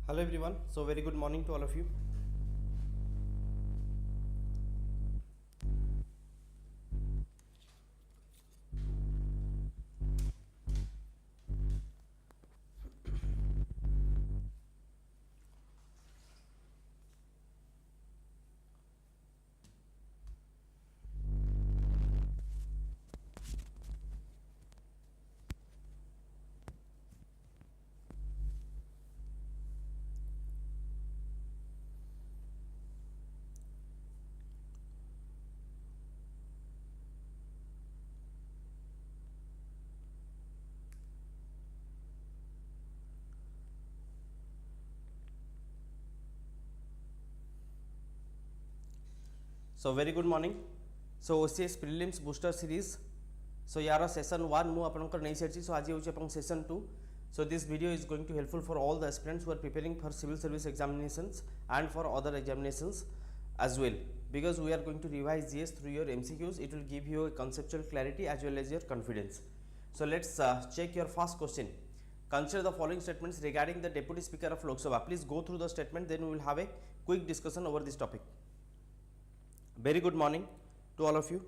Hello everyone, so very good morning to all of you. So very good morning. So OCS Prelims Booster Series. So यार session 1 मु आपनकर नहीं सेठी. So आज होची अपन session 2. So this video is going to helpful for all the aspirants who are preparing for civil service examinations and for other examinations as well, because we are going to revise GS through your MCQs. It will give you a conceptual clarity as well as your confidence. So let's check your first question. Consider the following statements regarding the Deputy Speaker of Lok Sabha. Please go through the statement, then we will have a quick discussion over this topic. Very good morning to all of you.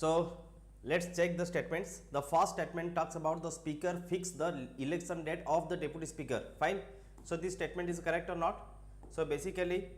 So let's check the statements. The first statement talks about the speaker fix the election date of the deputy speaker. Fine. So this statement is correct or not? So basically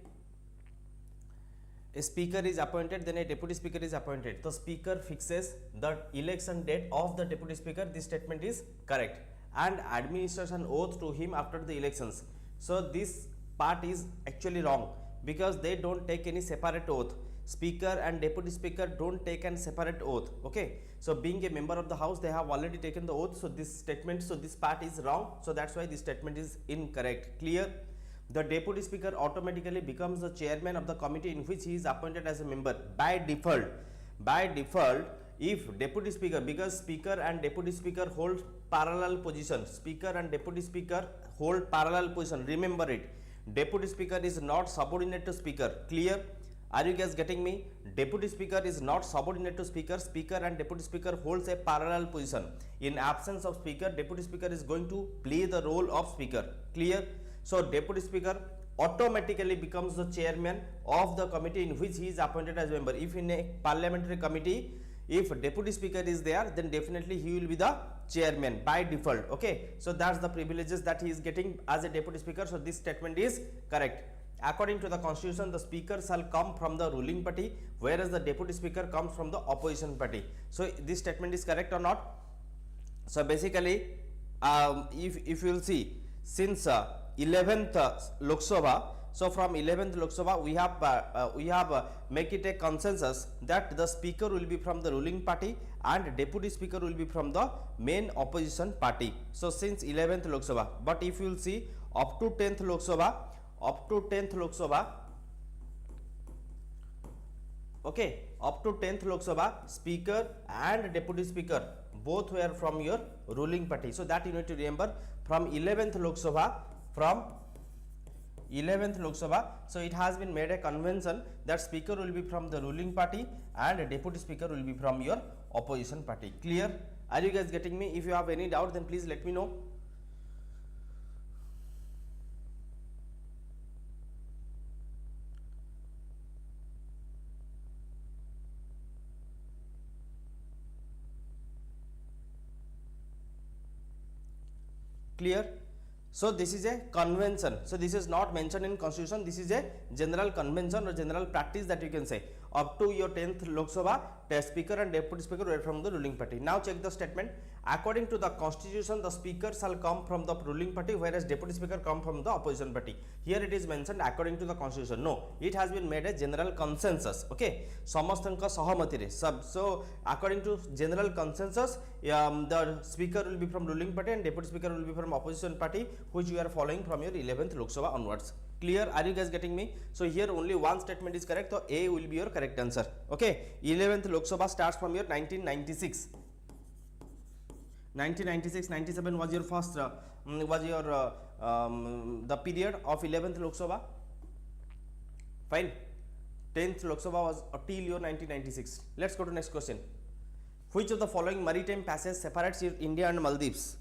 a speaker is appointed, then a deputy speaker is appointed. The speaker fixes the election date of the deputy speaker. This statement is correct, and administers an oath to him after the elections. So this part is actually wrong, because they don't take any separate oath. Speaker and deputy speaker don't take an separate oath. Okay, so being a member of the house, they have already taken the oath. So this statement, so this part is wrong. So that's why this statement is incorrect. Clear? The deputy speaker automatically becomes the chairman of the committee in which he is appointed as a member by default. By default, if deputy speaker, because speaker and deputy speaker hold parallel position, speaker and deputy speaker hold parallel position. Remember it. Deputy speaker is not subordinate to speaker. Clear? Are you guys getting me? Deputy speaker is not subordinate to speaker. Speaker and deputy speaker holds a parallel position. In absence of speaker, deputy speaker is going to play the role of speaker. Clear? So deputy speaker automatically becomes the chairman of the committee in which he is appointed as a member. If in a parliamentary committee, if deputy speaker is there, then definitely he will be the chairman by default. Okay, so that's the privileges that he is getting as a deputy speaker. So this statement is correct. According to the constitution, the speaker shall come from the ruling party, whereas the deputy speaker comes from the opposition party. So this statement is correct or not? So basically, if you will see, since 11th Lok Sabha, so from 11th Lok Sabha we have make it a consensus that the speaker will be from the ruling party and deputy speaker will be from the main opposition party. So since 11th Lok Sabha, but if you will see up to 10th Lok Sabha, okay, up to 10th Lok Sabha, speaker and deputy speaker both were from your ruling party. So that you need to remember. From 11th Lok Sabha, from 11th Lok Sabha, so it has been made a convention that speaker will be from the ruling party and deputy speaker will be from your opposition party. Clear? Are you guys getting me? If you have any doubt, then please let me know. Clear? So this is a convention. So this is not mentioned in constitution. This is a general convention or general practice that you can say. Up to your 10th Lok Sabha, the speaker and deputy speaker were from the ruling party. Now check the statement. According to the constitution, the speaker shall come from the ruling party, whereas deputy speaker come from the opposition party. Here it is mentioned according to the constitution. No, it has been made a general consensus. Okay, samastanka sahamatire. So according to general consensus, the speaker will be from ruling party and deputy speaker will be from opposition party, which you are following from your 11th Lok Sabha onwards. Clear? Are you guys getting me? So here only one statement is correct, so A will be your correct answer. Okay, 11th Lok Sabha starts from your 1996. 1996, 97 was your first the period of 11th Lok Sabha. Fine. 10th Lok Sabha was till your 1996. Let's go to next question. Which of the following maritime passes separates your India and Maldives?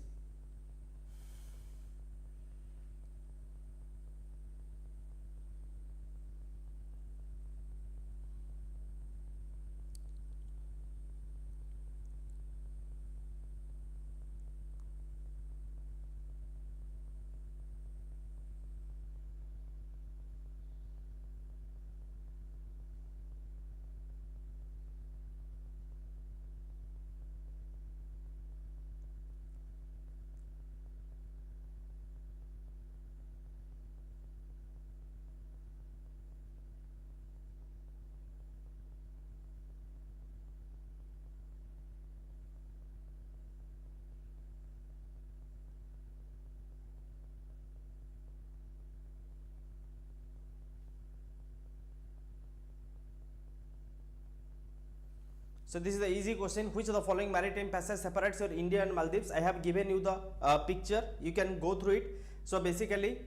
So this is the easy question. Which of the following maritime passes separates your India and Maldives? I have given you the picture. You can go through it. So basically,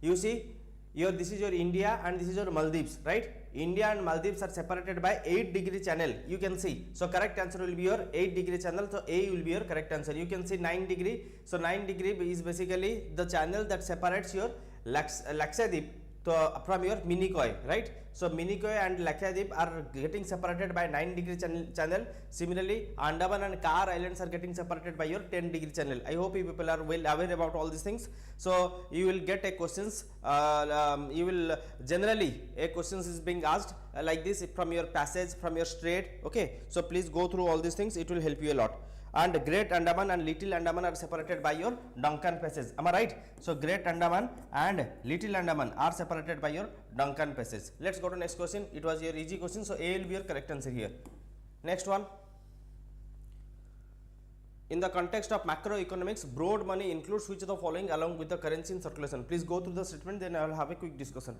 you see, this is your India and this is your Maldives, right? India and Maldives are separated by 8-degree channel. You can see. So correct answer will be your 8-degree channel. So A will be your correct answer. You can see 9-degree. So 9-degree is basically the channel that separates your Lakshadweep from your Minicoy, right? So Minicoy and Lakshadweep are getting separated by 9-degree channel. Similarly, Andaman and Kar Islands are getting separated by your 10-degree channel. I hope you people are well aware about all these things. So you will get a questions. You will generally a questions is being asked like this from your passage, from your strait. Okay. So please go through all these things. It will help you a lot. And Great Andaman and Little Andaman are separated by your Duncan Passage. Am I right? So Great Andaman and Little Andaman are separated by your Duncan Passage. Let's go to next question. It was your easy question, so A will be your correct answer here. Next one. In the context of macroeconomics, broad money includes which of the following along with the currency in circulation? Please go through the statement, then I will have a quick discussion.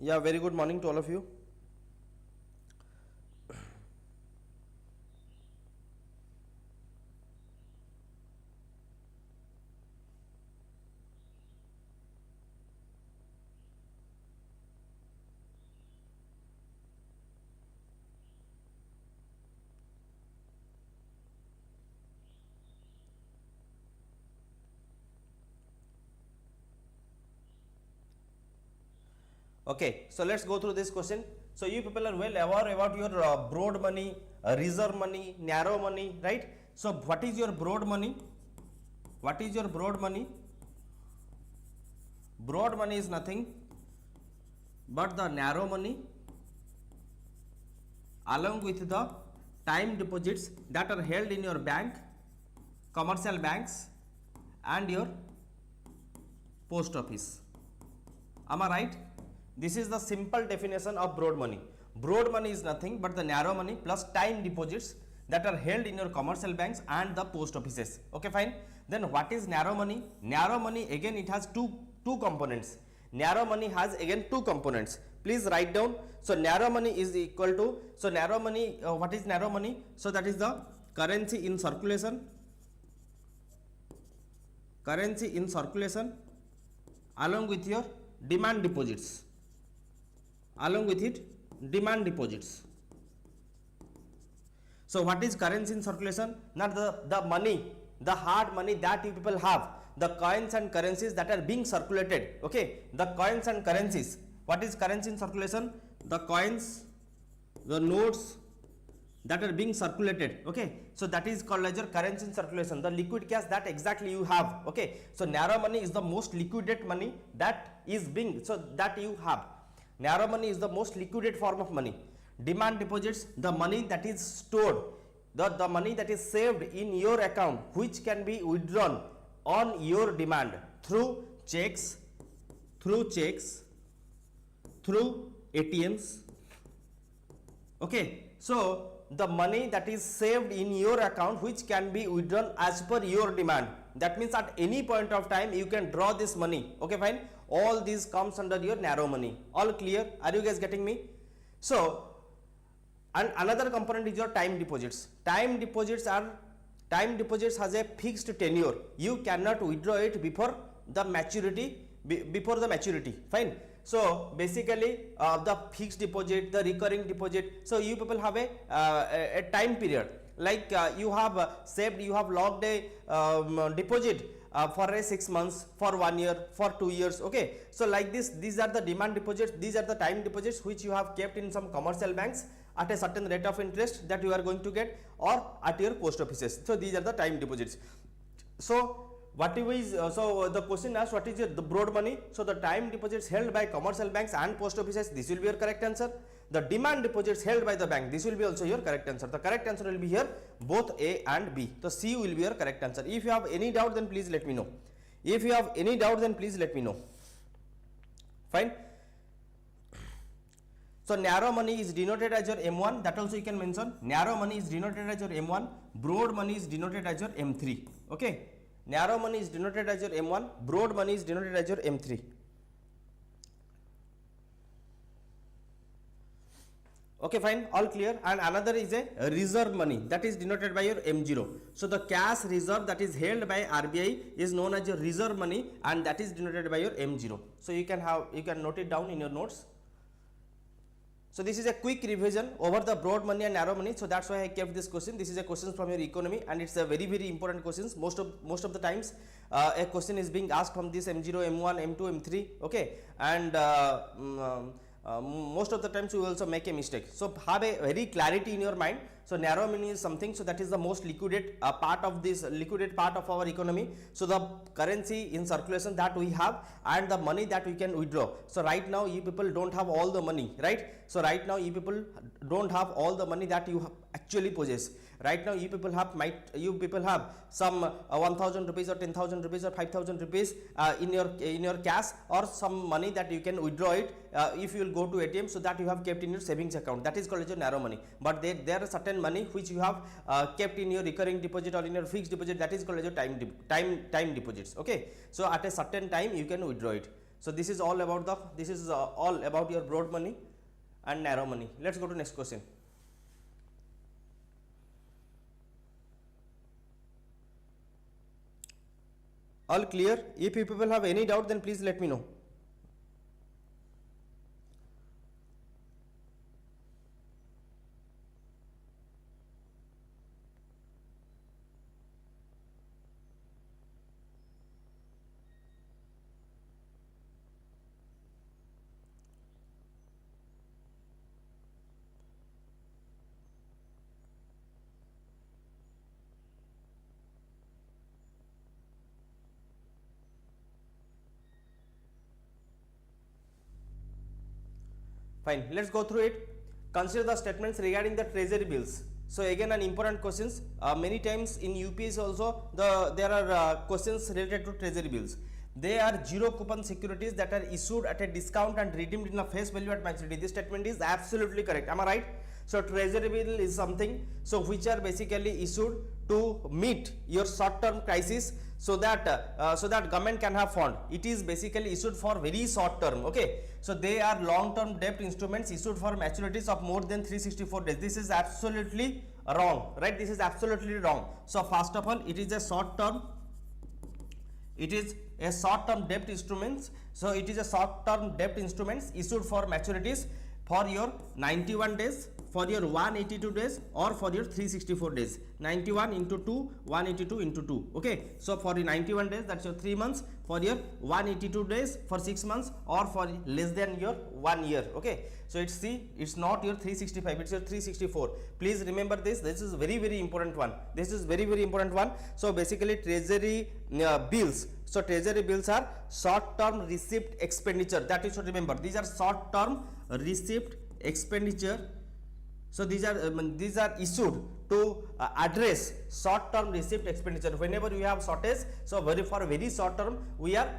Yeah, very good morning to all of you. Okay, so let's go through this question. So you people are well aware about your broad money, reserve money, narrow money, right? So what is your broad money? What is your broad money? Broad money is nothing but the narrow money along with the time deposits that are held in your bank, commercial banks and your post office. Am I right? This is the simple definition of broad money. Broad money is nothing but the narrow money plus time deposits that are held in your commercial banks and the post offices. Okay, fine. Then what is narrow money? Narrow money, again, it has two components. Narrow money has again two components. Please write down. So narrow money is equal to, so narrow money, what is narrow money? So that is the currency in circulation, along with your demand deposits, So what is currency in circulation? Now the money, the hard money that you people have, the coins and currencies that are being circulated. Okay, the coins and currencies. What is currency in circulation? The coins, the notes that are being circulated. Okay, so that is called as your currency in circulation, the liquid cash that exactly you have. Okay, so narrow money is the most liquidate money that is being, so that you have. Narrow money is the most liquidate form of money. Demand deposits, the money that is stored, the money that is saved in your account, which can be withdrawn on your demand through checks, through ATMs. Okay, so the money that is saved in your account which can be withdrawn as per your demand. That means at any point of time you can draw this money. Okay, fine. All these comes under your narrow money. All clear? Are you guys getting me? So, and another component is your time deposits. Time deposits has a fixed tenure. You cannot withdraw it before the maturity. Fine. So basically the fixed deposit, the recurring deposit, so you people have a time period, like you have saved, you have logged a deposit for a 6 months, for 1 year, for 2 years. Okay, so like this, these are the demand deposits, these are the time deposits which you have kept in some commercial banks at a certain rate of interest that you are going to get, or at your post offices. So these are the time deposits. So what is so the question asks what is the broad money? So the time deposits held by commercial banks and post offices, this will be your correct answer. The demand deposits held by the bank, this will be also your correct answer. The correct answer will be here both A and B. So C will be your correct answer. If you have any doubt, then please let me know. Fine. So narrow money is denoted as your M1, that also you can mention. Narrow money is denoted as your M1, broad money is denoted as your M3. Okay, narrow money is denoted as your M1, broad money is denoted as your M3. Okay, fine, all clear. And another is a reserve money, that is denoted by your M0. So the cash reserve that is held by RBI is known as your reserve money, and that is denoted by your M0. So you can note it down in your notes. So this is a quick revision over the broad money and narrow money. So that's why I kept this question. This is a question from your economy, and it's a very, very important question. Most of the times a question is being asked from this M0, M1, M2, M3. Okay, and most of the times you also make a mistake. So have a very clarity in your mind. So narrow money is something, so that is the most liquidate part of our economy. So the currency in circulation that we have, and the money that we can withdraw. So right now you people don't have all the money, right? So right now you people don't have all the money that you actually possess. Right now you people have some 1000 rupees or 10,000 rupees or 5,000 rupees in your cash, or some money that you can withdraw it if you will go to ATM, so that you have kept in your savings account. That is called as your narrow money. But there are certain money which you have kept in your recurring deposit or in your fixed deposit, that is called as your time deposits. Okay, so at a certain time you can withdraw it. So this is all about all about your broad money and narrow money. Let's go to next question. All clear? If you people have any doubt, then please let me know. Fine, let's go through it. Consider the statements regarding the treasury bills. So again an important questions, many times in UPS also there are questions related to treasury bills. They are zero coupon securities that are issued at a discount and redeemed in a face value at maturity. This statement is absolutely correct. Am I right? So treasury bill is something so which are basically issued to meet your short term crisis, so that government can have fund. It is basically issued for very short term. Okay, so they are long term debt instruments issued for maturities of more than 364 days. This is absolutely wrong, right? This is absolutely wrong. So first of all, it is a short term debt instruments. So it is a short term debt instruments issued for maturities for your 91 days, for your 182 days, or for your 364 days. 91 into 2, 182 into 2. Okay, so for the 91 days, that's your 3 months. For your 182 days for 6 months, or for less than your 1 year. Okay, so it's not your 365, it's your 364. Please remember this. This is very important one. This is very important one. So basically treasury bills. So treasury bills are short term receipt expenditure, that you should remember. These are short term receipt expenditure. So these are issued to address short term receipt expenditure. Whenever you have shortage, so for very short term we are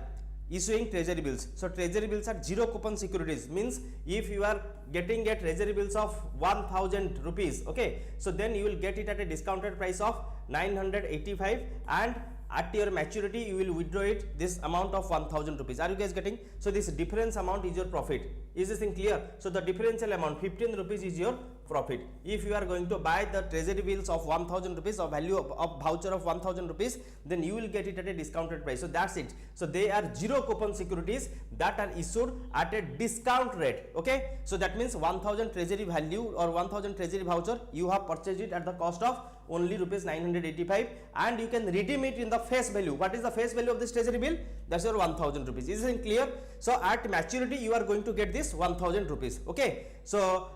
issuing treasury bills. So treasury bills are zero coupon securities, means if you are getting a treasury bills of 1000 rupees, okay, so then you will get it at a discounted price of 985, and at your maturity you will withdraw it this amount of 1000 rupees. Are you guys getting? So this difference amount is your profit. Is this thing clear? So the differential amount 15 rupees is your profit. If you are going to buy the treasury bills of 1000 rupees or value of voucher of 1000 rupees, then you will get it at a discounted price. So that's it. So they are zero coupon securities that are issued at a discount rate. Okay, so that means 1000 treasury value or 1000 treasury voucher, you have purchased it at the cost of only rupees 985, and you can redeem it in the face value. What is the face value of this treasury bill? That's your 1000 rupees. Is it clear? So at maturity you are going to get this 1000 rupees. Okay, so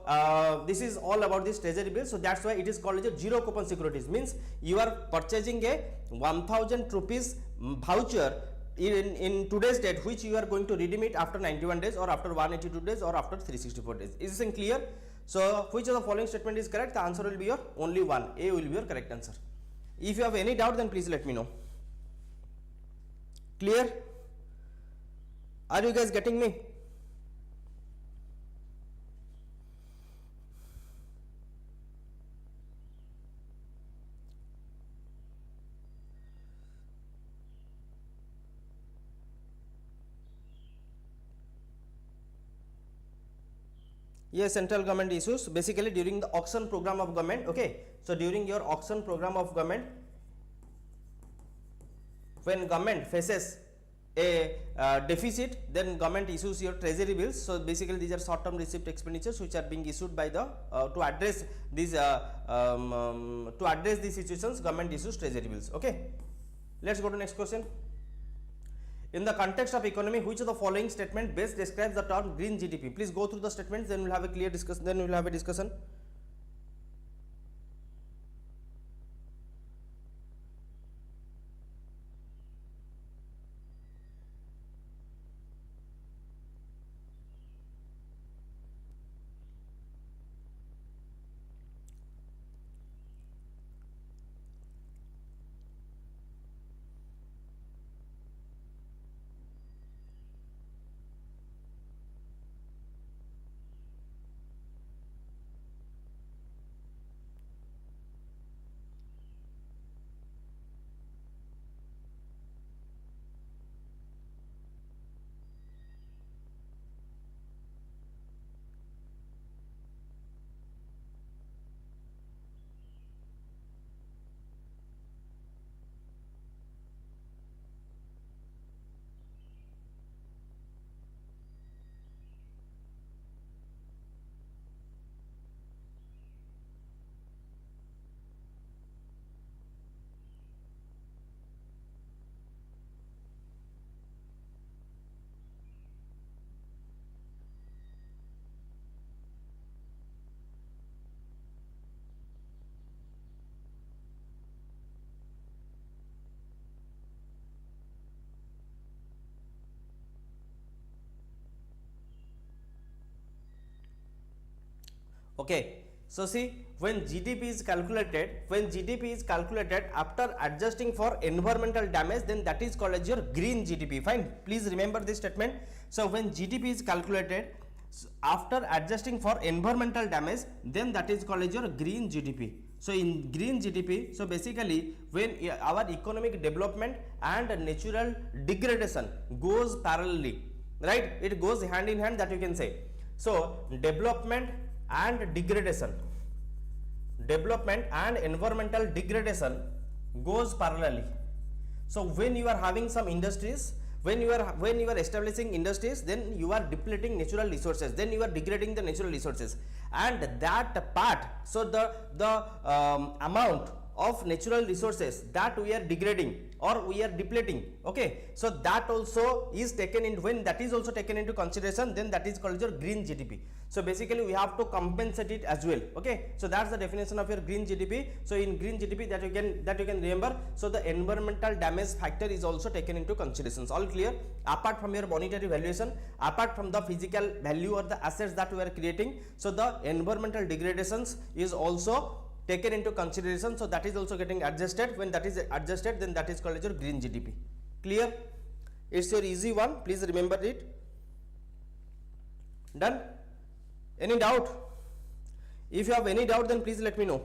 this is all about this treasury bill. So that's why it is called as a zero coupon securities, means you are purchasing a 1000 rupees voucher in today's date, which you are going to redeem it after 91 days, or after 182 days, or after 364 days. Is this clear? So which of the following statement is correct? The answer will be your only one. A will be your correct answer. If you have any doubt, then please let me know. Clear? Are you guys getting me? Yes, central government issues basically during the auction program of government. Okay, so during your auction program of government, when government faces a deficit, then government issues your treasury bills. So basically these are short term receipt expenditures which are being issued by the to address these situations, government issues treasury bills. Okay, let's go to next question. In the context of economy, which of the following statement best describes the term green GDP? Please go through the statements, then we'll have a clear discussion. Then we'll have a discussion. Okay, so see, when GDP is calculated after adjusting for environmental damage, then that is called as your green GDP. Fine, please remember this statement. So when GDP is calculated after adjusting for environmental damage, then that is called as your green GDP. So in green GDP, so basically when our economic development and natural degradation goes parallelly, right, it goes hand in hand, that you can say. So development and degradation, development and environmental degradation goes parallelly. So when you are having some industries, when you are establishing industries, then you are depleting natural resources, then you are degrading the natural resources, and that part, so the amount of natural resources that we are degrading or we are depleting, okay, so that also is taken in, when that is also taken into consideration, then that is called your green GDP. So basically we have to compensate it as well, okay. So that's the definition of your green GDP. So in green GDP, that you can remember, so the environmental damage factor is also taken into considerations. All clear? Apart from your monetary valuation, apart from the physical value or the assets that we are creating, so the environmental degradations is also taken into consideration, so that is also getting adjusted. When that is adjusted, then that is called as your green GDP. Clear? It's your easy one, please remember it. Done? Any doubt? If you have any doubt, then please let me know.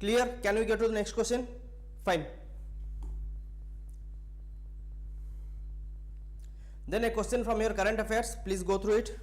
Clear? Can we get to the next question? Fine. Then a question from your current affairs, please go through it.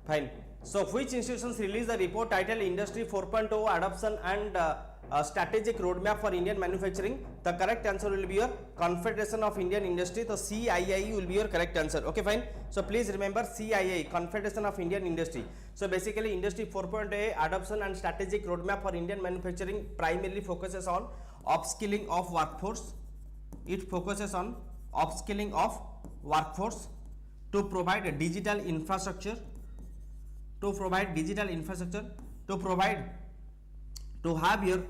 Fine. So which institutions released the report titled Industry 4.0 Adoption and Strategic Roadmap for Indian Manufacturing? The correct answer will be your Confederation of Indian Industry. So CII will be your correct answer. Okay, fine. So please remember CII, Confederation of Indian Industry. So basically Industry 4.0 Adoption and Strategic Roadmap for Indian Manufacturing primarily focuses on upskilling of workforce. It focuses on upskilling of workforce to provide a digital infrastructure, to have your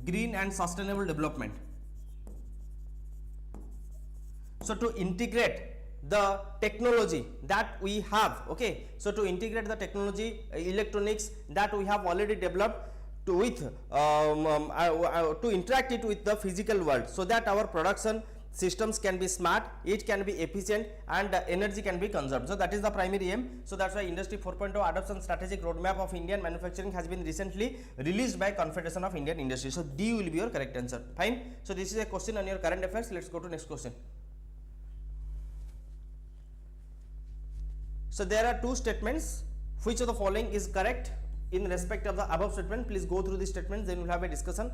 green and sustainable development. So to integrate the technology that we have, okay, so to integrate the technology, electronics that we have already developed to with to interact it with the physical world, so that our production systems can be smart, it can be efficient, and energy can be conserved. So that is the primary aim. So that's why Industry 4.0 Adoption Strategic Roadmap of Indian Manufacturing has been recently released by Confederation of Indian Industry. So D will be your correct answer. Fine. So this is a question on your current affairs. Let's go to next question. So there are two statements. Which of the following is correct in respect of the above statement? Please go through the statements, then we'll have a discussion.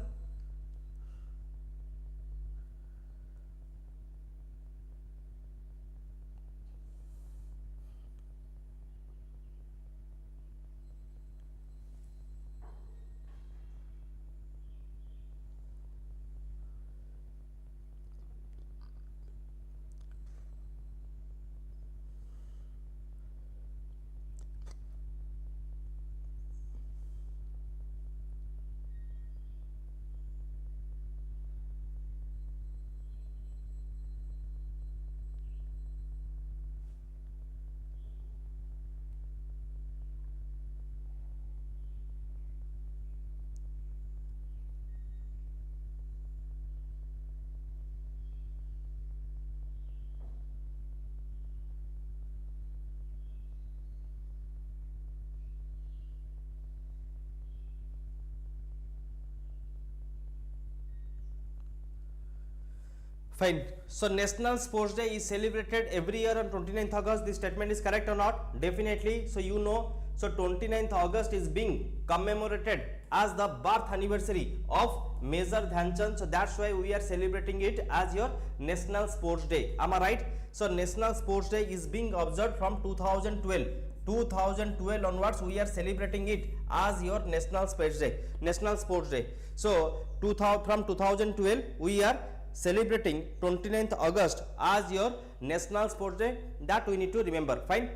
Fine. So National Sports Day is celebrated every year on 29th August. This statement is correct or not? Definitely. So you know, so 29th August is being commemorated as the birth anniversary of Major Dhyanchand. So that's why we are celebrating it as your National Sports Day. Am I right? So National Sports Day is being observed from 2012. 2012 onwards we are celebrating it as your National Sports Day. National Sports Day. So from 2012 we are celebrating 29th August as your National Sports Day. That we need to remember. Fine.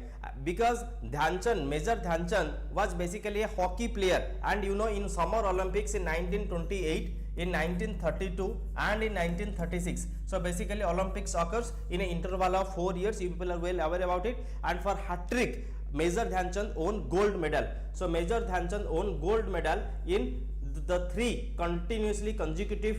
Because Dhyanchand, Major Dhyanchand was basically a hockey player, and you know, in Summer Olympics in 1928, in 1932 and in 1936. So basically Olympics occurs in an interval of 4 years. You people are well aware about it. And for hat trick, Major Dhyanchand won gold medal. So Major Dhyanchand won gold medal in the consecutive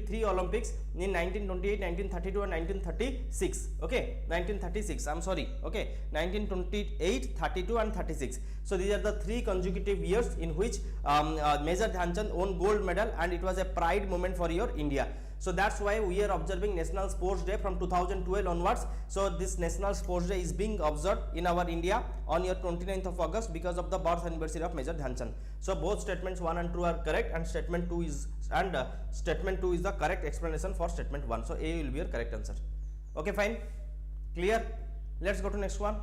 3 Olympics in 1928, 1932 and 1936. Okay, 1936, I'm sorry. Okay, 1928, 32 and 36. So these are the 3 consecutive years in which Major Dhyanchand won gold medal, and it was a pride moment for your India. So that's why we are observing National Sports Day from 2012 onwards. So this National Sports Day is being observed in our India on your 29th of August because of the birth anniversary of Major Dhyanchand. So both statements 1 and 2 are correct, and statement 2 is the correct explanation for statement 1. So A will be your correct answer. Okay, fine, clear. Let's go to next one.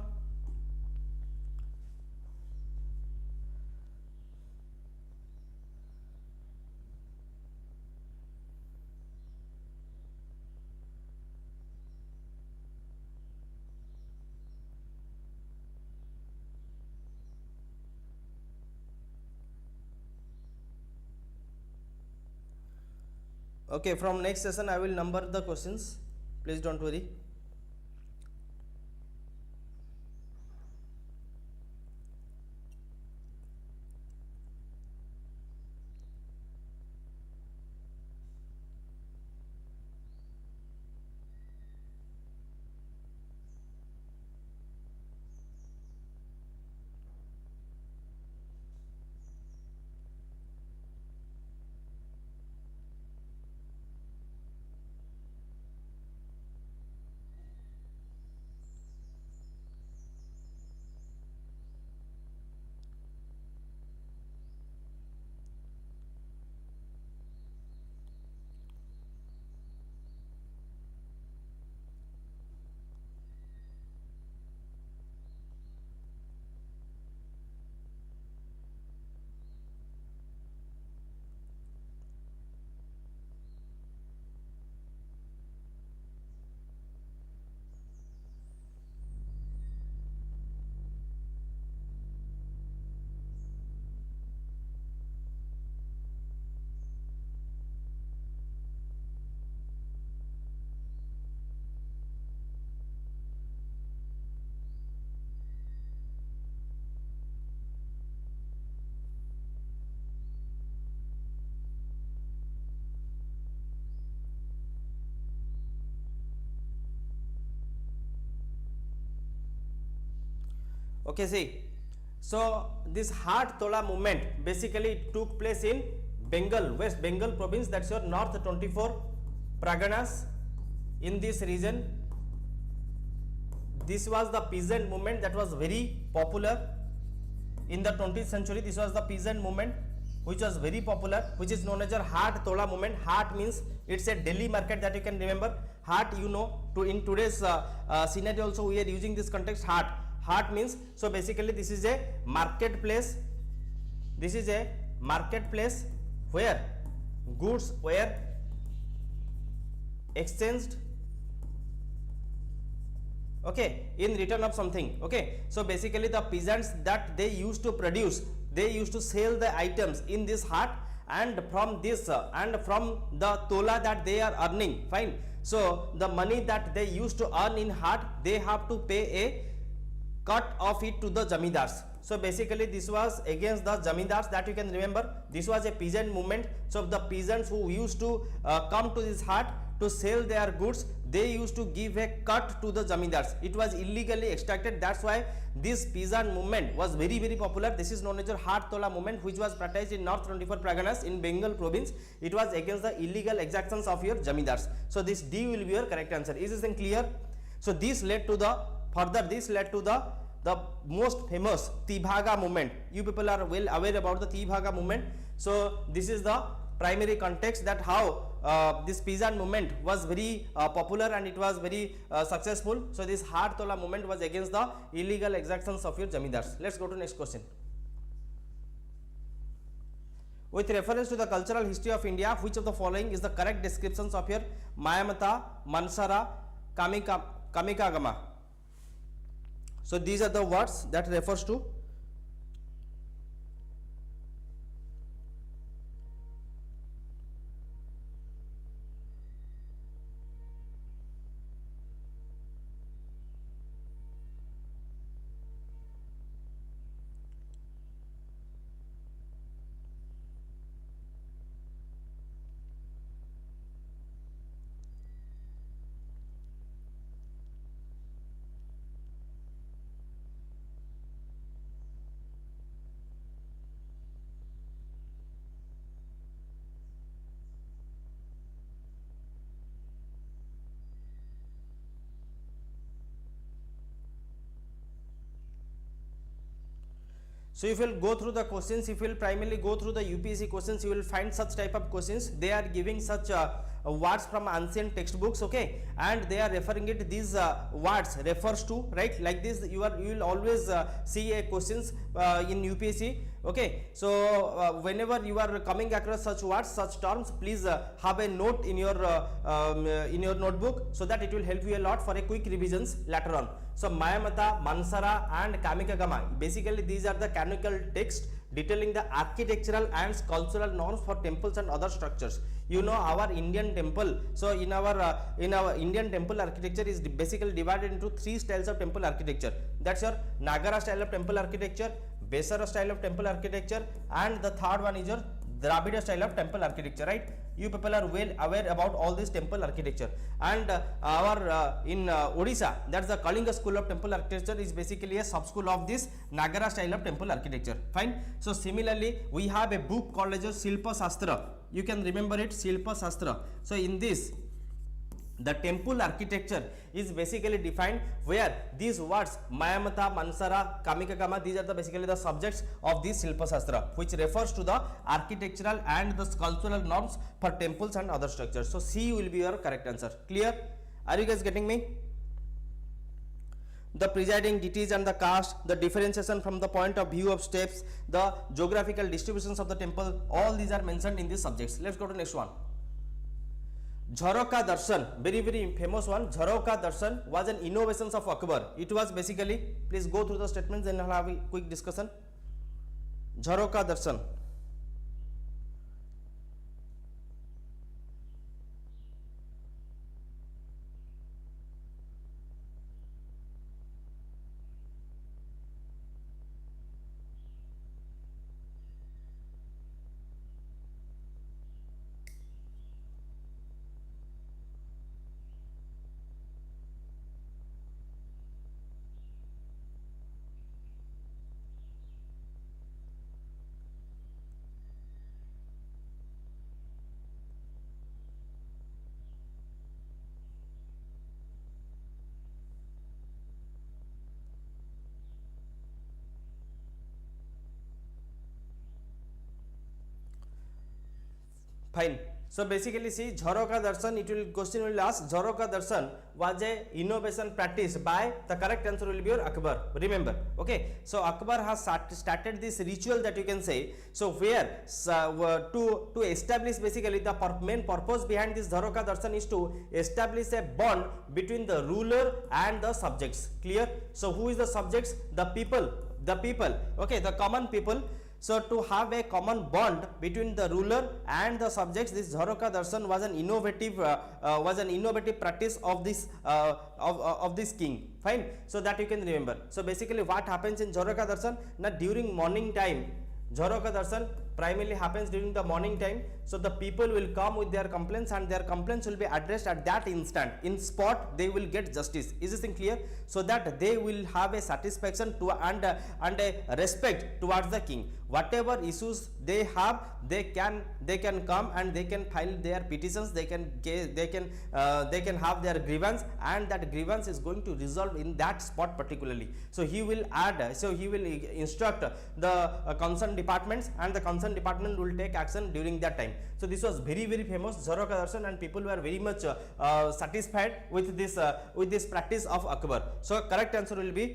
Okay, from next session I will number the questions, please don't worry. Okay, see, so this Hat Tola movement basically took place in Bengal, West Bengal province, that's your North 24 Parganas. In this region, this was the peasant movement that was very popular in the 20th century. This was the peasant movement which was very popular, which is known as your Hat Tola movement. Hat means it's a Delhi market, that you can remember. Hat, you know, in today's scenario also we are using this context, hat. Hat means, so basically this is a marketplace. This is a marketplace where goods were exchanged, okay, in return of something. Okay, so basically the peasants that they used to produce, they used to sell the items in this hat, and from this and from the tola that they are earning, fine, so the money that they used to earn in hat, they have to pay a cut of it to the zamindars. So basically this was against the zamindars, that you can remember. This was a peasant movement. So the peasants who used to come to this hat to sell their goods, they used to give a cut to the zamindars. It was illegally extracted. That's why this peasant movement was very popular. This is known as your Hat Tola movement, which was practiced in North 24 Parganas in Bengal province. It was against the illegal exactions of your zamindars. So this D will be your correct answer. Is this thing clear? So this led to the the most famous Tibhaga movement. You people are well aware about the Tibhaga movement. So this is the primary context, that how this Pisan movement was very popular and it was very successful. So this Har Tola movement was against the illegal exactions of your zamindars. Let's go to next question. With reference to the cultural history of India, which of the following is the correct descriptions of your Mayamata, Mansara, Kamikagama? So these are the words that refers to. So if you will go through the questions, if you will primarily go through the UPSC questions, you will find such type of questions. They are giving such words from ancient textbooks, okay, and they are referring it, these words refers to, right, like this. You will always see a questions in UPSC, okay. So whenever you are coming across such words, such terms, please have a note in your notebook, so that it will help you a lot for a quick revisions later on. So Mayamata, Mansara and Kamikagama, basically these are the canonical text detailing the architectural and sculptural norms for temples and other structures. You know our Indian temple. So in our Indian temple architecture is basically divided into 3 styles of temple architecture. That's your Nagara style of temple architecture, Besara style of temple architecture, and the third one is your Dravida style of temple architecture, right? You people are well aware about all this temple architecture. And our in Odisha, that's the Kalinga school of temple architecture, is basically a sub school of this Nagara style of temple architecture. Fine. So similarly, we have a book called as Shilpa Shastra. You can remember it, Shilpa Shastra. So in this, the temple architecture is basically defined where these words Mayamata, Mansara, Kamikagama, these are the basically the subjects of this Shilpa Shastra, which refers to the architectural and the sculptural norms for temples and other structures. So C will be your correct answer. Clear? Are you guys getting me? The presiding deities and the caste, the differentiation from the point of view of steps, the geographical distributions of the temple, all these are mentioned in these subjects. Let's go to next one. Jharoka Darshan, very famous one. Jharoka Darshan was an innovation of Akbar. It was basically, please go through the statements and I'll have a quick discussion. Jharoka Darshan. Fine. So basically see, Jharoka Darshan, question will ask, Jharoka Darshan was a innovation practiced by, the correct answer will be your Akbar. Remember, okay. So Akbar has started this ritual, that you can say. So where to establish basically the main purpose behind this Jharoka Darshan is to establish a bond between the ruler and the subjects. Clear? So who is the subjects? The people, okay, the common people. So to have a common bond between the ruler and the subjects, this Jharoka Darshan was an innovative practice of this of this king. Fine. So that you can remember. So basically, what happens in Jharoka Darshan? Now during morning time, Jharoka Darshan primarily happens during the morning time. So the people will come with their complaints, and their complaints will be addressed at that instant. In spot, they will get justice. Is this thing clear? So that they will have a satisfaction to and a respect towards the king. Whatever issues they have, they can come and they can file their petitions. They can have their grievance, and that grievance is going to resolve in that spot particularly. So he will instruct the concerned departments, and the concerned department will take action during that time. So this was very famous Zaraka Darshan, and people were very much satisfied with this practice of Akbar. So correct answer will be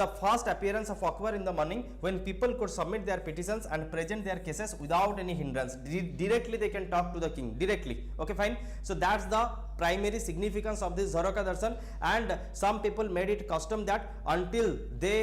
the first appearance of Akbar in the morning, when people could submit their petitions and present their cases without any hindrance. Directly they can talk to the king directly. Okay, fine. So that's the primary significance of this Zaraka Darshan, and some people made it custom that until they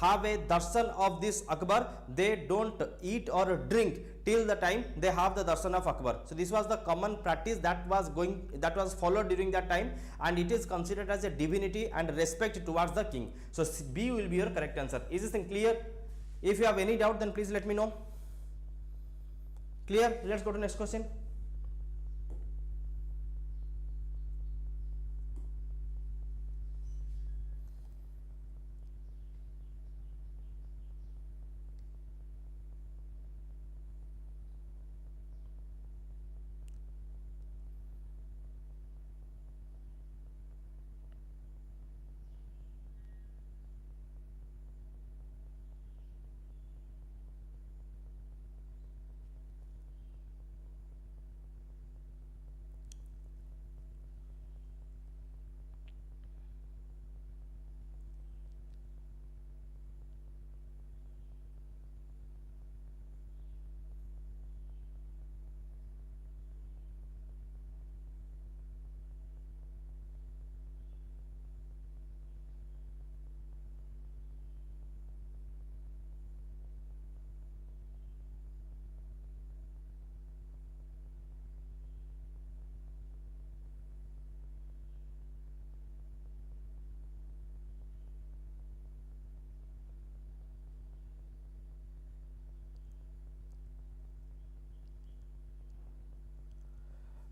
have a darshan of this Akbar, they don't eat or drink till the time they have the darshan of Akbar. So this was the common practice that was followed during that time, and it is considered as a divinity and respect towards the king. So B will be your correct answer. Is this thing clear? If you have any doubt, then please let me know. Clear? Let's go to next question.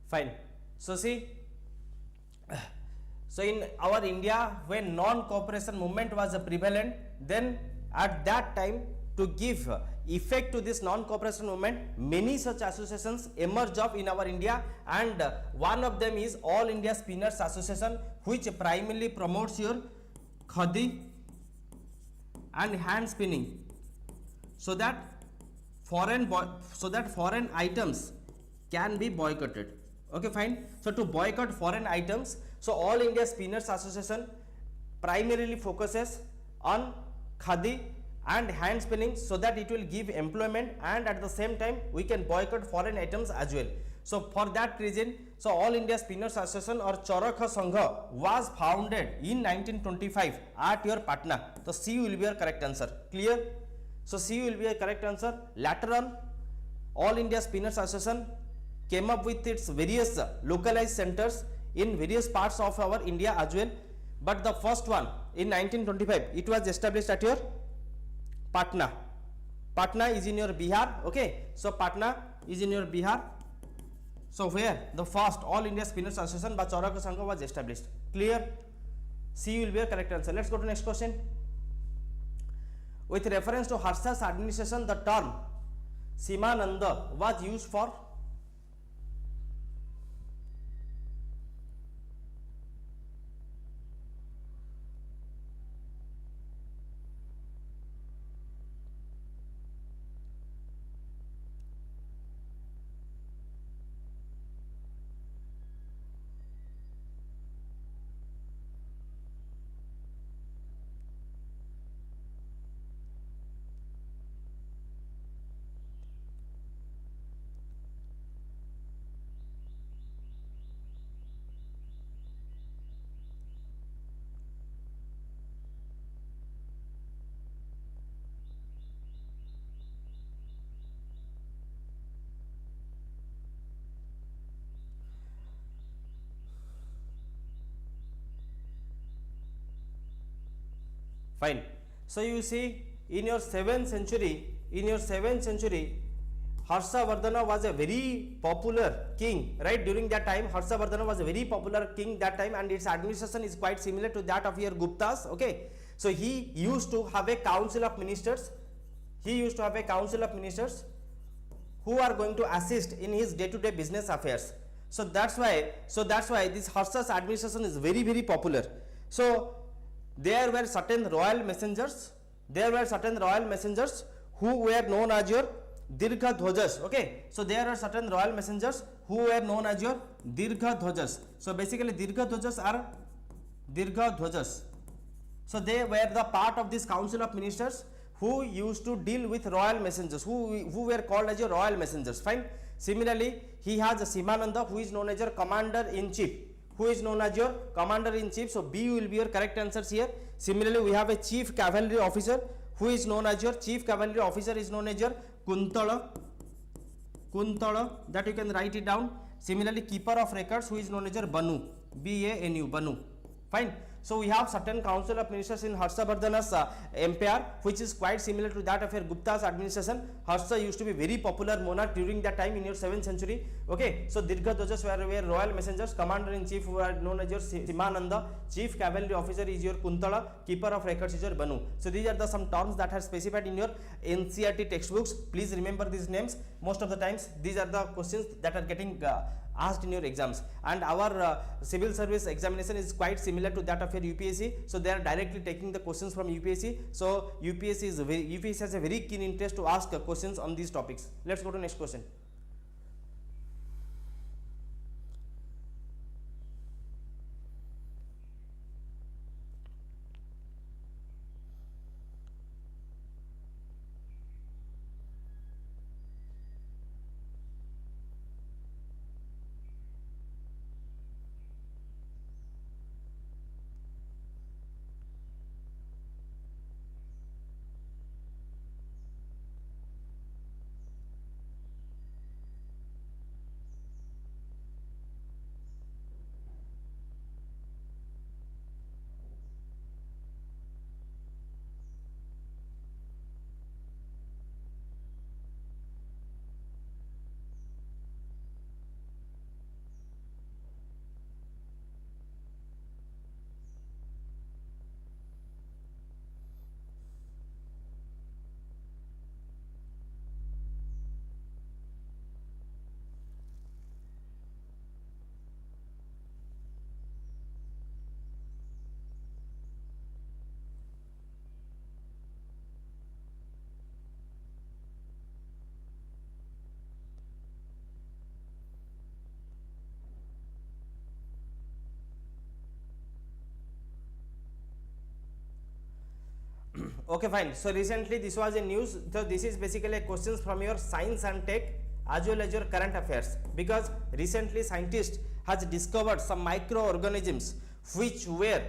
Fine. So see, so in our India, when non-cooperation movement was prevalent, then at that time, to give effect to this non-cooperation movement, many such associations emerged up in our India, and one of them is All India Spinners Association, which primarily promotes your khadi and hand spinning, so that foreign items can be boycotted. Okay, fine. So to boycott foreign items, so All India Spinners Association primarily focuses on khadi and hand spinning, so that it will give employment, and at the same time we can boycott foreign items as well. So for that reason, so All India Spinners Association or Charakha Sangha was founded in 1925 at your Patna. So C will be your correct answer. Clear? So C will be a correct answer. Later on, All India Spinners Association came up with its various localized centers in various parts of our India as well, but the first one in 1925, it was established at your Patna. Patna is in your Bihar. Okay, so Patna is in your Bihar. So where the first All India Spinners Association by Charakha Sangha was established. Clear? C will be a correct answer. Let's go to next question. With reference to Harsha's administration, the term Simananda was used for? Fine. So you see, in your 7th century, Harshavardhana was a very popular king, right? During that time, Harshavardhana was a very popular king that time, and its administration is quite similar to that of your Guptas. Okay, so he used to have a council of ministers. Who are going to assist in his day-to-day business affairs. So that's why this Harsha's administration is very popular. So there were certain royal messengers who were known as your Dirgha Dhwajas. Okay, so there are certain royal messengers who were known as your Dirgha Dhwajas. So basically Dirgha Dhwajas are Dirgha Dhwajas. So they were the part of this council of ministers who used to deal with royal messengers, who were called as your royal messengers. Fine. Similarly, he has Simananda, who is known as your commander in chief. Who is known as your commander in chief? So B will be your correct answers here. Similarly, we have a chief cavalry officer who is known as your chief cavalry officer is known as your Kuntala, that you can write it down. Similarly, keeper of records who is known as your Banu, B-A-N-U, Banu. Fine. So we have certain council of ministers in Harshavardhana's empire, which is quite similar to that of your Gupta's administration. Harsha used to be very popular monarch during that time in your 7th century. Okay, so Dirgha Dhwajas were royal messengers. Commander in chief were known as your Simananda. Chief cavalry officer is your Kuntala. Keeper of records is your Banu. So these are the some terms that are specified in your NCERT textbooks. Please remember these names. Most of the times these are the questions that are getting asked in your exams, and our civil service examination is quite similar to that of your UPSC. So they are directly taking the questions from UPSC. So UPSC has a very keen interest to ask questions on these topics. Let's go to next question. Okay, fine. So recently this was a news. So this is basically questions from your science and tech as well as your current affairs, because recently scientists has discovered some microorganisms which were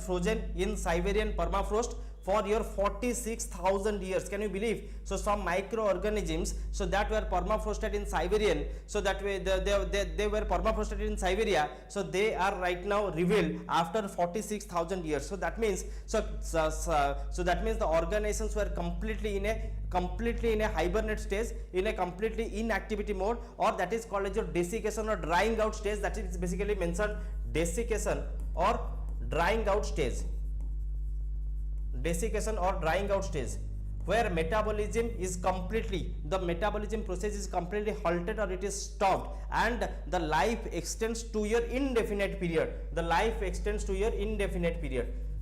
frozen in Siberian permafrost for your 46,000 years. Can you believe? So some microorganisms, so that were permafrosted in Siberian, so that way they were permafrosted in Siberia, so they are right now revealed after 46,000 years. So that means that means the organizations were completely in a hibernate stage, in a completely inactivity mode, or that is called as your desiccation or drying out stage. That is basically mentioned desiccation or drying out stage. Desiccation or drying out stage, where metabolism process is completely halted or it is stopped, and the life extends to your indefinite period.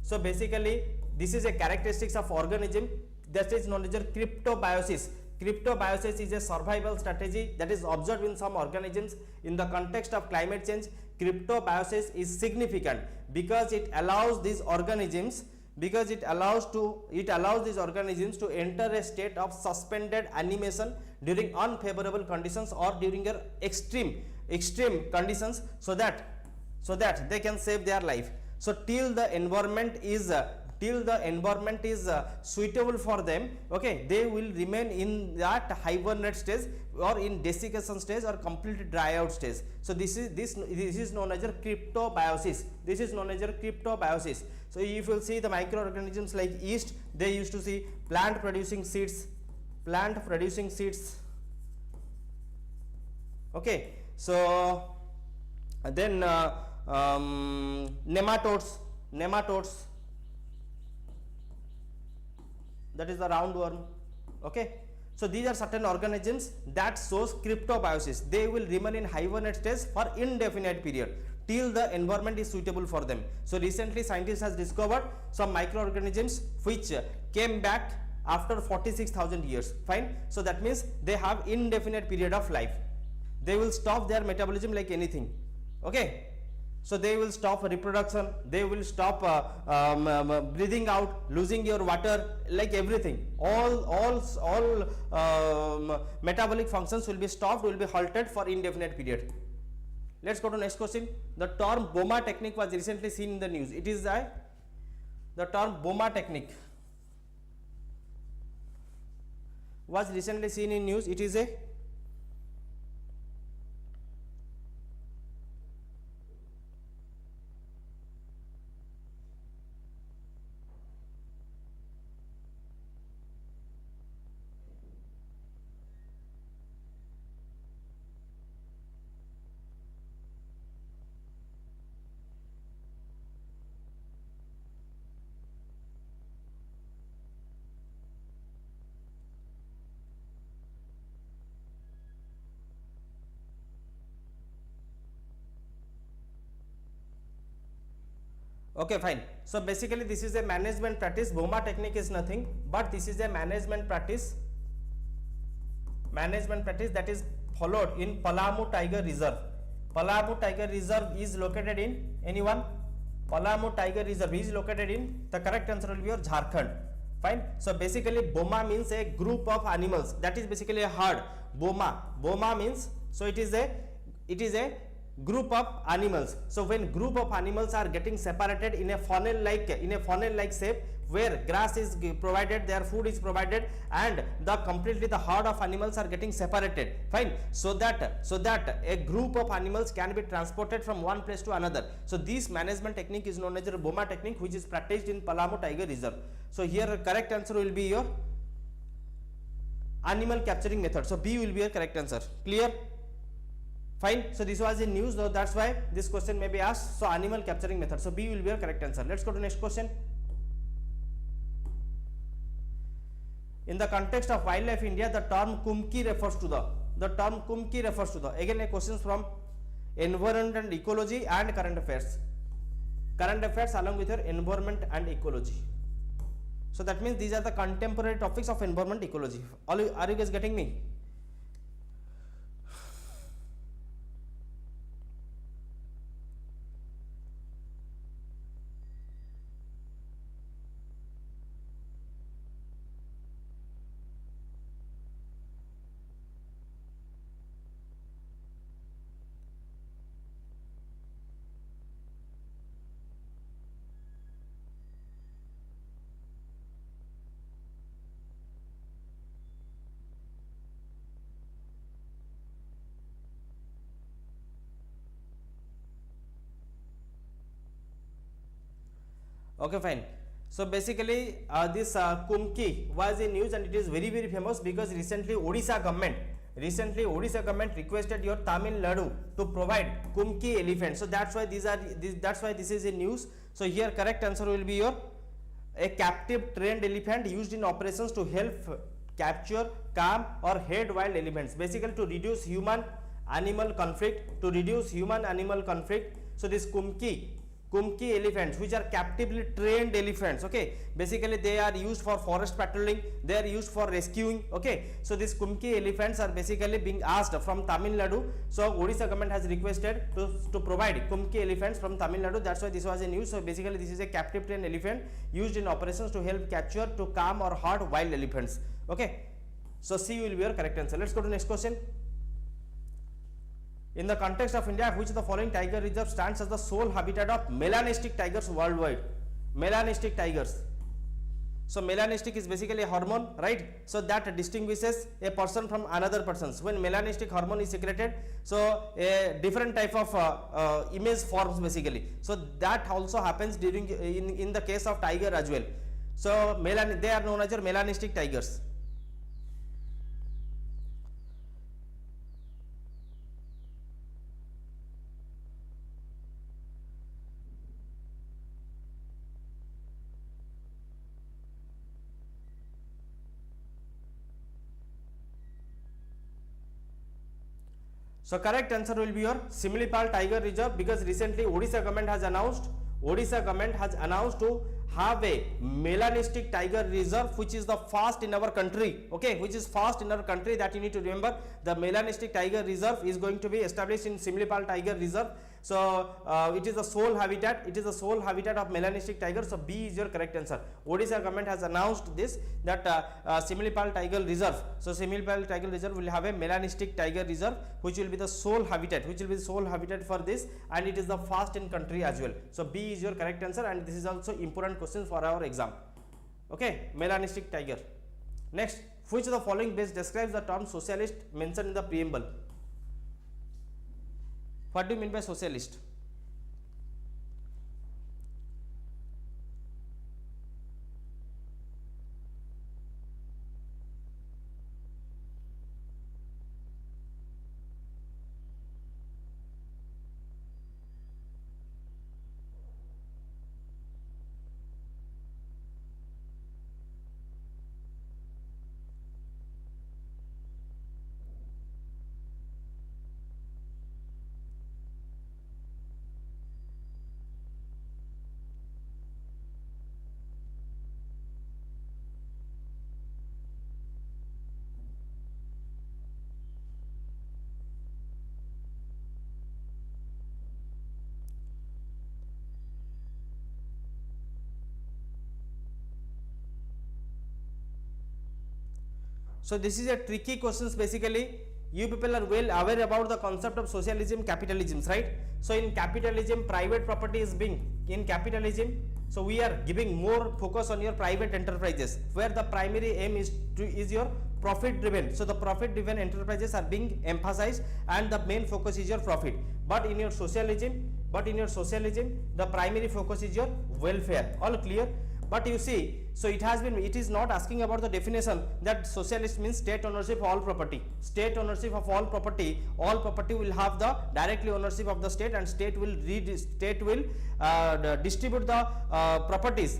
So basically this is a characteristics of organism that is known as your cryptobiosis. Cryptobiosis is a survival strategy that is observed in some organisms in the context of climate change. Cryptobiosis is significant because it allows these organisms these organisms to enter a state of suspended animation during unfavorable conditions or during your extreme conditions, so that they can save their life. So till the environment is suitable for them, okay, they will remain in that hibernate stage or in desiccation stage or complete dry out stage. So this is known as your cryptobiosis. So if you see the microorganisms like yeast, they used to see plant producing seeds. Okay, so then nematodes, that is the roundworm. Okay, so these are certain organisms that shows cryptobiosis. They will remain in hibernate stage for indefinite period till the environment is suitable for them. So recently scientists has discovered some microorganisms which came back after 46,000 years. Fine. So that means they have indefinite period of life. They will stop their metabolism like anything. Okay. So they will stop reproduction, they will stop breathing out, losing your water, like everything. All metabolic functions will be stopped, will be halted for indefinite period. Let's go to next question. The term BOMA technique was recently seen in the news. It is the term BOMA technique was recently seen in news. It is a okay, fine. So basically this is a management practice. BOMA technique is nothing but this is a management practice that is followed in Palamu Tiger Reserve. Palamu Tiger Reserve is located in anyone? Palamu Tiger Reserve is located in, the correct answer will be your Jharkhand. Fine. So basically BOMA means a group of animals, that is basically a herd. BOMA means, so it is a group of animals. So when group of animals are getting separated in a funnel like shape, where grass is provided, their food is provided, and completely the herd of animals are getting separated. Fine. So that a group of animals can be transported from one place to another. So this management technique is known as the BOMA technique, which is practiced in Palamu Tiger Reserve. So here correct answer will be your animal capturing method. So B will be your correct answer. Clear? Fine. So this was in news, so that's why this question may be asked. So animal capturing method. So B will be your correct answer. Let's go to next question. In the context of wildlife India, the term Kumki refers to the again a questions from environment and ecology and current affairs along with your environment and ecology. So that means these are the contemporary topics of environment ecology. Are you guys getting me? Okay, fine. So basically this Kumki was in news and it is very famous because recently Odisha government requested your Tamil Nadu to provide Kumki elephants. So that's why this is in news. So here correct answer will be your a captive trained elephant used in operations to help capture, calm or head wild elephants, basically to reduce human animal conflict. So this Kumki elephants, which are captively trained elephants, okay, basically they are used for forest patrolling, they are used for rescuing, okay. So these Kumki elephants are basically being asked from Tamil Nadu. So Odisha government has requested to provide Kumki elephants from Tamil Nadu. That's why this was a news. So basically this is a captive trained elephant used in operations to help capture, to calm or herd wild elephants, okay. So C will be your correct answer. Let's go to next question. In the context of India, which of the following tiger reserve stands as the sole habitat of melanistic tigers worldwide? Melanistic tigers. So melanistic is basically a hormone, right? So that distinguishes a person from another person. When melanistic hormone is secreted, so a different type of image forms basically. So that also happens during in the case of tiger as well. So they are known as your melanistic tigers. So correct answer will be your Similipal Tiger Reserve, because recently Odisha government has announced to have a melanistic tiger reserve which is the first in our country, okay, which is first in our country, that you need to remember. The melanistic tiger reserve is going to be established in Simlipal Tiger Reserve. So it is the sole habitat, it is the sole habitat of melanistic tiger. So B is your correct answer. Odisha government has announced this, that Simlipal Tiger Reserve. So Simlipal Tiger Reserve will have a melanistic tiger reserve which will be the sole habitat, for this, and it is the first in country as well. So B is your correct answer, and this is also important question for our exam. Okay, melanistic tiger. Next, which of the following best describes the term socialist mentioned in the preamble? What do you mean by socialist? So this is a tricky questions. Basically, you people are well aware about the concept of socialism, capitalism, right? So in capitalism, private property is being in capitalism. So we are giving more focus on your private enterprises, where the primary aim is your profit driven. So the profit driven enterprises are being emphasized, and the main focus is your profit. But in your socialism, the primary focus is your welfare. All clear? But you see, so it is not asking about the definition that socialist means state ownership of all property. State ownership of all property will have the directly ownership of the state, and state will distribute the properties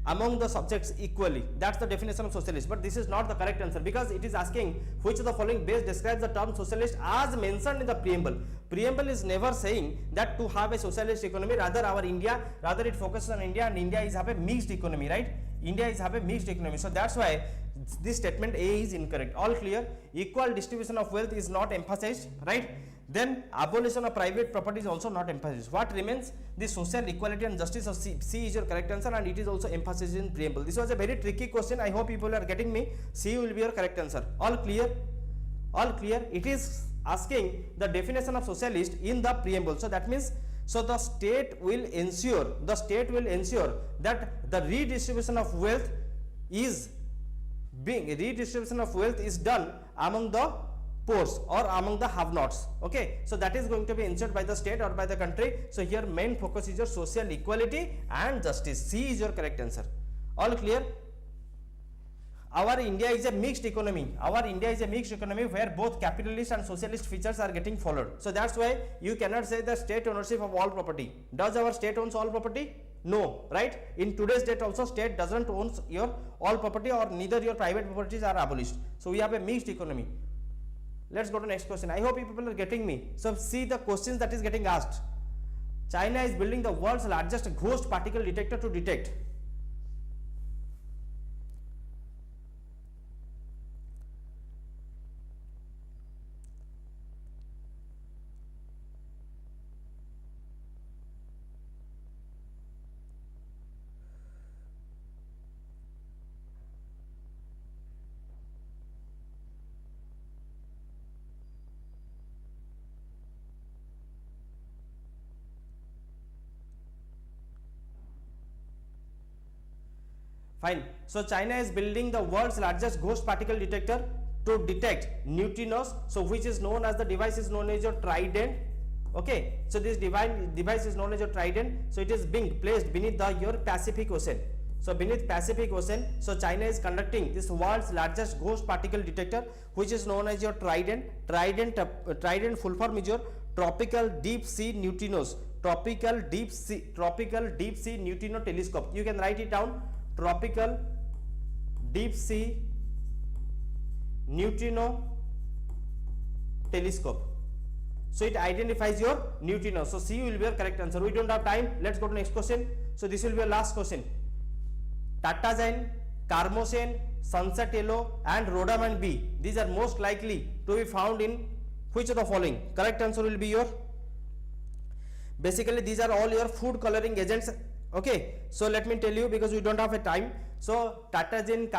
among the subjects equally. That's the definition of socialist. But this is not the correct answer, because it is asking which of the following best describes the term socialist as mentioned in the preamble. Preamble is never saying that to have a socialist economy, rather it focuses on India, and India is have a mixed economy, right? India is have a mixed economy. So that's why this statement A is incorrect. All clear? Equal distribution of wealth is not emphasized, right? Then abolition of private property is also not emphasized. What remains? The social equality and justice. of C is your correct answer, and it is also emphasized in preamble. This was a very tricky question. I hope people are getting me. C will be your correct answer. All clear? All clear? It is asking the definition of socialist in the preamble. So that means, so the state will ensure that the redistribution of wealth is done among the poor or among the have-nots. Okay, so that is going to be ensured by the state or by the country. So here main focus is your social equality and justice. C is your correct answer. All clear? Our India is a mixed economy. Where both capitalist and socialist features are getting followed. So that's why you cannot say the state ownership of all property. Does our state owns all property? No, right? In today's date also, state doesn't own your all property, or neither your private properties are abolished. So we have a mixed economy. Let's go to next question. I hope you people are getting me. So see the questions that is getting asked. China is building the world's largest ghost particle detector to detect. Fine. So China is building the world's largest ghost particle detector to detect neutrinos. So which is known as, the device is known as your Trident. Okay. So this device is known as your Trident. So it is being placed beneath your Pacific Ocean. So beneath Pacific Ocean, so China is conducting this world's largest ghost particle detector, which is known as your Trident. Trident full form is your Tropical Deep Sea Neutrinos. Tropical Deep Sea Neutrino Telescope. You can write it down. Tropical Deep Sea Neutrino Telescope. So it identifies your neutrinos. So C will be your correct answer. We don't have time. Let's go to next question. So this will be your last question. Tartazine, Carmocene, sunset yellow and rhodamine B. These are most likely to be found in which of the following? Correct answer will be your, basically these are all your food coloring agents. Okay, so let me tell you because we don't have a time. So tartrazine,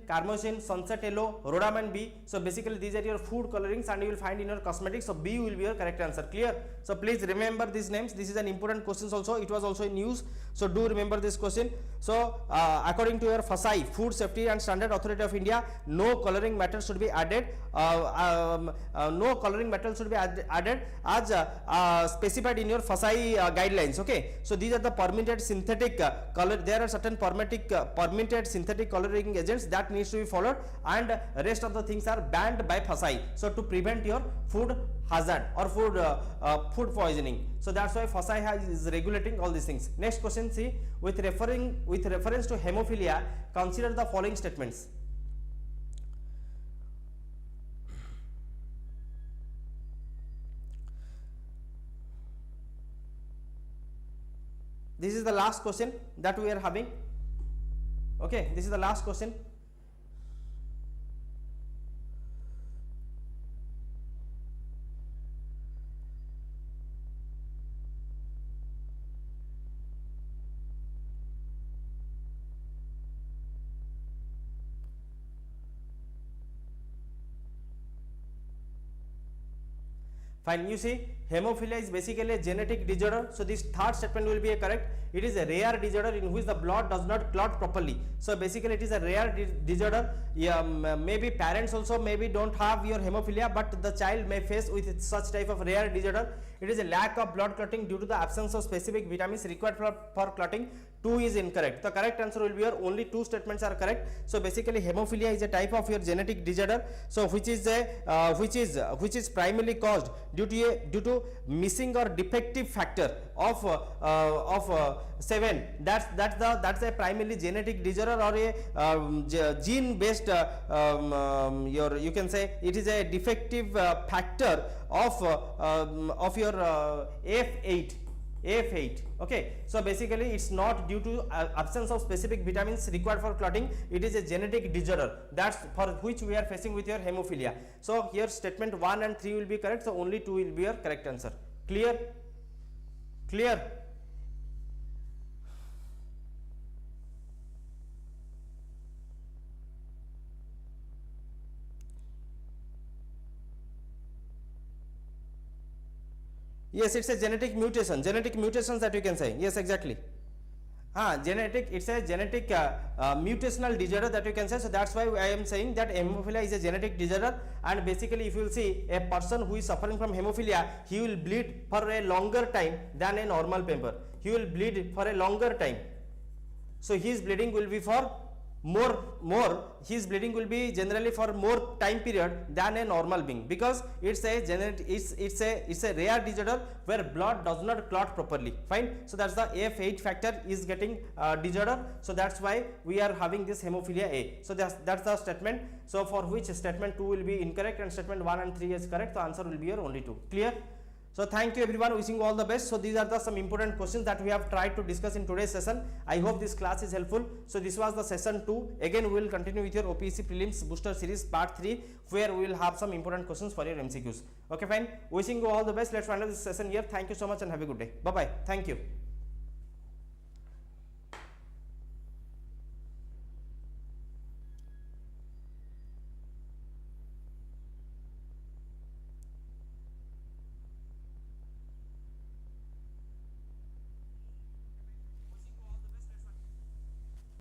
carmocene, sunset yellow, rhodamine B. So basically these are your food colorings and you will find in your cosmetics. So B will be your correct answer. Clear? So please remember these names. This is an important question also. It was also in news. So do remember this question. So according to your FSSAI, Food Safety and Standard Authority of India, no coloring matter should be added. No coloring matter should be added as specified in your FSSAI guidelines. Okay. So these are the permitted synthetic color. There are certain permitted synthetic coloring agents that needs to be followed, and rest of the things are banned by FSSAI. So to prevent your food hazard or food poisoning. So that's why FSSAI is regulating all these things. Next question, see, with reference to hemophilia, consider the following statements. This is the last question that we are having. Okay, this is the last question. Fine, you see, hemophilia is basically a genetic disorder. So this third statement will be a correct. It is a rare disorder in which the blood does not clot properly. So basically it is a rare disorder. Yeah, maybe parents also maybe don't have your hemophilia, but the child may face with such type of rare disorder. It is a lack of blood clotting due to the absence of specific vitamins required for clotting. 2 is incorrect. The correct answer will be your only 2 statements are correct. So basically hemophilia is a type of your genetic disorder, so which is primarily caused due to missing or defective factor of 7. That's a primarily genetic disorder or a gene based you can say it is a defective factor of your F8. Okay, so basically it's not due to absence of specific vitamins required for clotting. It is a genetic disorder, that's for which we are facing with your hemophilia. So here statement 1 and 3 will be correct, so only 2 will be your correct answer. Clear? Yes, it's a genetic mutation, genetic mutations that you can say. Yes, exactly. It's a genetic mutational disorder that you can say. So that's why I am saying that hemophilia is a genetic disorder, and basically if you will see a person who is suffering from hemophilia, he will bleed for a longer time than a normal member. He will bleed for a longer time. So his bleeding will be for his bleeding will be generally for more time period than a normal being, because it's a rare disorder where blood does not clot properly. Fine, so that's the F8 factor is getting disorder, so that's why we are having this hemophilia A. So that's the statement. So for which statement 2 will be incorrect and statement 1 and 3 is correct, so answer will be your only 2. Clear? So thank you everyone, wishing you all the best. So these are some important questions that we have tried to discuss in today's session. I hope this class is helpful. So this was the session 2. Again we will continue with your OPSC Prelims Booster Series part 3, where we will have some important questions for your MCQs. Okay, fine. Wishing you all the best. Let's wind up this session here. Thank you so much and have a good day. Bye bye. Thank you.